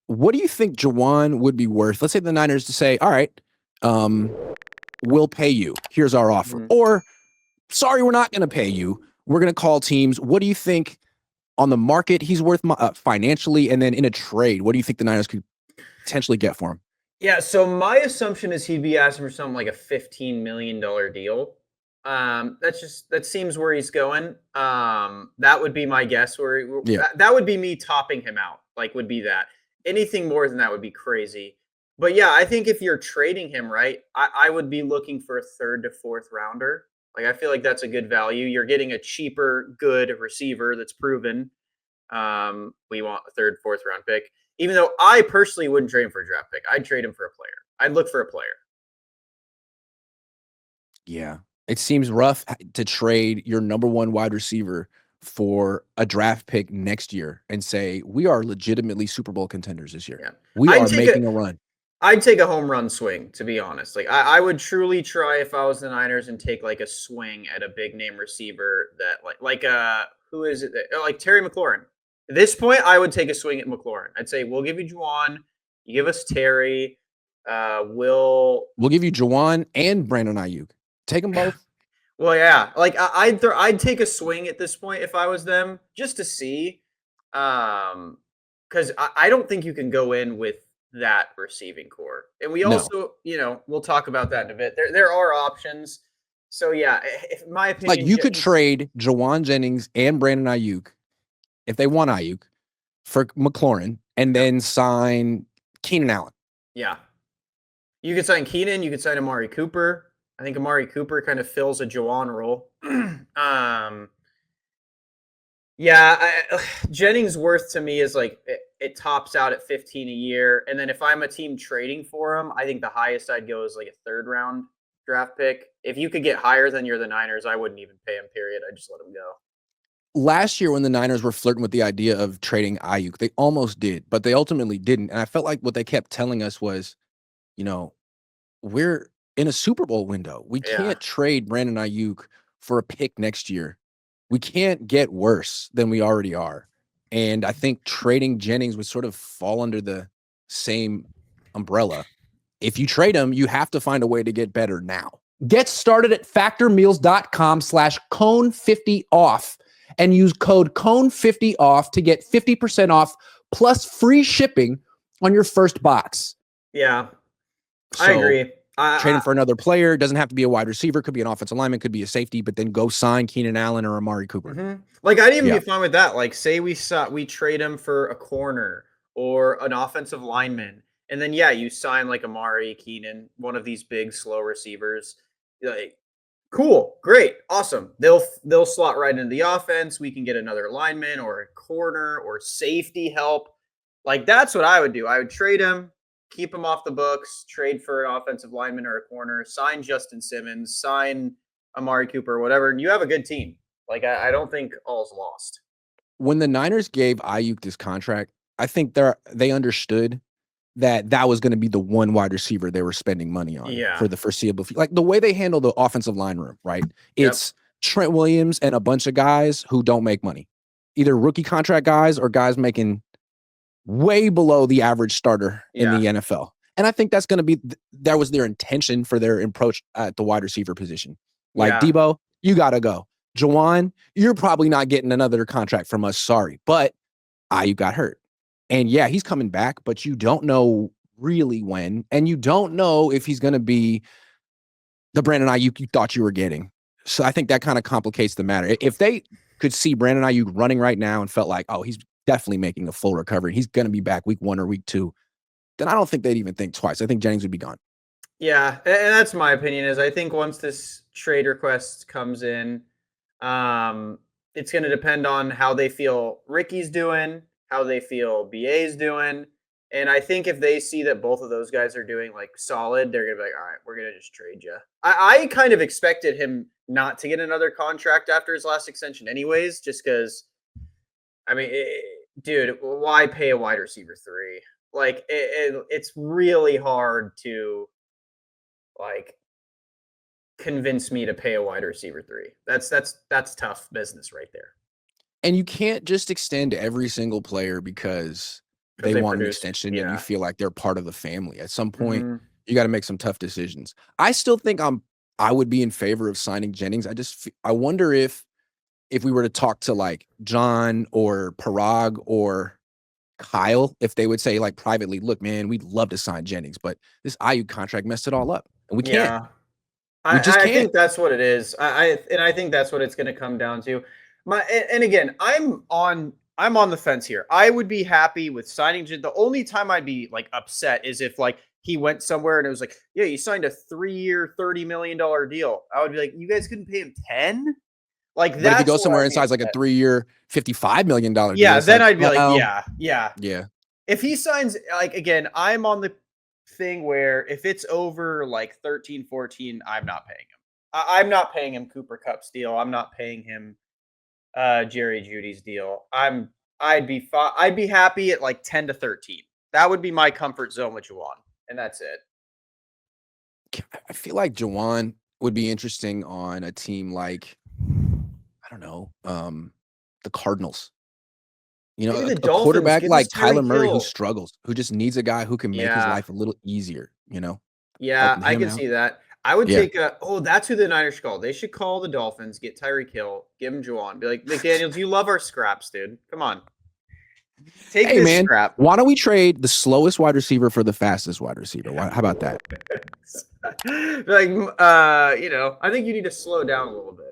What do you think Jawan would be worth? Let's say the Niners to say, all right, um, we'll pay you. Here's our offer. Mhm. Or, sorry, we're not going to pay you. We're going to call teams. What do you think on the market he's worth financially? And then in a trade, what do you think the Niners could potentially get for him? Yeah, so my assumption is he'd be asking for something like a $15 million deal. That seems where he's going. That would be my guess. Yeah. That would be me topping him out. Like, would be that. Anything more than that would be crazy. But yeah, I think if you're trading him, right, I would be looking for a third to fourth rounder. Like, I feel like that's a good value. You're getting a cheaper, good receiver that's proven. We want a third, fourth round pick. Even though I personally wouldn't trade him for a draft pick, I'd trade him for a player. I'd look for a player. Yeah. It seems rough to trade your number one wide receiver for a draft pick next year and say, we are legitimately Super Bowl contenders this year. Yeah, We I'd are take a making a run. I'd take a home run swing, to be honest. Like I would truly try if I was the Niners and take like a swing at a big name receiver that who is it that, like Terry McLaurin. At this point, I would take a swing at McLaurin. I'd say we'll give you Juwan, you give us Terry, we'll We'll give you Jawan and Brandon Ayuk. Take them both. well, yeah. Like I'd take a swing at this point if I was them, just to see, because I don't think you can go in with that receiving core. And we No. also, we'll talk about that in a bit. There are options. So yeah, if in my Like opinion, you could trade Jauan Jennings and Brandon Ayuk if they want Ayuk for McLaurin and yep, then sign Keenan Allen. yeah, you could sign Keenan, you could sign Amari Cooper. I think Amari Cooper kind of fills a Jawan role. um, Yeah, Jennings' worth to me is like it tops out at 15 a year, and then if I'm a team trading for him, I think the highest I'd go is like a third round draft pick. If you could get higher than you're the Niners, I wouldn't even pay him. Period. I just let him go. Last year, when the Niners were flirting with the idea of trading Ayuk, they almost did, but they ultimately didn't. And I felt like what they kept telling us was, you know, we're in a Super Bowl window. We Yeah, can't trade Brandon Ayuk for a pick next year. We can't get worse than we already are. And I think trading Jennings would sort of fall under the same umbrella. If you trade him, you have to find a way to get better now. Get started at factormeals.com/cone50off and use code cone50off to get 50% off plus free shipping on your first box. yeah, I So agree. trade him for another player. Doesn't have to be a wide receiver. Could be an offensive lineman. Could be a safety. But then go sign Keenan Allen or Amari Cooper. Like I'd even Yeah. be fine with that. Like, say we trade him for a corner or an offensive lineman, and then yeah, you sign like Amari Keenan, one of these big slow receivers. Like, cool, great, awesome. They'll slot right into the offense. We can get another lineman or a corner or safety help. Like that's what I would do. I would trade him, keep him off the books, trade for an offensive lineman or a corner, sign Justin Simmons, sign Amari Cooper, whatever, and you have a good team. Like I don't think all's lost. When the Niners gave Ayuk this contract, I think they understood that that was going to be the one wide receiver they were spending money on Yeah. for the foreseeable future. Like the way they handle the offensive line room, right? Yep. It's Trent Williams and a bunch of guys who don't make money, either rookie contract guys or guys making way below the average starter in Yeah. the NFL. And I think that's going to be that was their intention for their approach at the wide receiver position. Like Yeah. Debo, you got to go. Jawan, you're probably not getting another contract from us. Sorry, but you got hurt. And yeah, he's coming back, but you don't know really when, and you don't know if he's going to be the Brandon Ayuk you thought you were getting. So I think that kind of complicates the matter. If they could see Brandon Ayuk running right now and felt like, oh, he's definitely making a full recovery, he's going to be back week 1 or week 2, then I don't think they'd even think twice. I think Jennings would be gone. Yeah. And that's my opinion is I think once this trade request comes in, um, it's going to depend on how they feel Ricky's doing, how they feel BA's doing. And I think if they see that both of those guys are doing like solid, they're gonna be like, all right, we're gonna just trade you. I kind of expected him not to get another contract after his last extension, anyways, just because I mean, dude, why pay a wide receiver three? Like, it's really hard to like convince me to pay a wide receiver three. That's tough business right there. And you can't just extend every single player because because they they want an produce. extension and you Yeah. feel like they're part of the family. At some point, Hmm. you got to make some tough decisions. I still think I would be in favor of signing Jennings. I wonder if we were to talk to like John or Parag or Kyle, if they would say like privately, look, man, we'd love to sign Jennings, but this IU contract messed it all up. And we can't. Yeah. We just I can't. think that's what it is. I think that's what it's going to come down to. And again, I'm on the fence here. I would be happy with signing. The only time I'd be like upset is if like he went somewhere and it was like, yeah, you signed a 3-year, $30 million deal. I would be like, you guys couldn't pay him 10. Like But if he that's goes where somewhere I'd and be signs like a upset. 3-year, $55 million deal, Yeah, it's then like, I'd be like, well, yeah, yeah. yeah. If he signs, like, again, I'm on the thing where if it's over like 13, 14, I'm not paying him. I'm not paying him Cooper Cup's deal. I'm not paying him Jerry Judy's deal. I'd be happy at like 10 to 13. That would be my comfort zone with Jawan, and that's it. I feel like Jawan would be interesting on a team like, I don't know, the Cardinals. You know, Maybe the a Dolphins quarterback give us like Kyler Tyreek Murray who Hill. struggles, who just needs a guy who can make his Yeah. life a little easier, Yeah, helping I him can out. see that. I would Yeah. take that's who the Niners should call. They should call the Dolphins, get Tyreek Hill, give him Jawan. Be like, McDaniels, you love our scraps, dude. Come on. Take Hey, this man, scrap. why don't we trade the slowest wide receiver for the fastest wide receiver? How about that? Like, I think you need to slow down a little bit.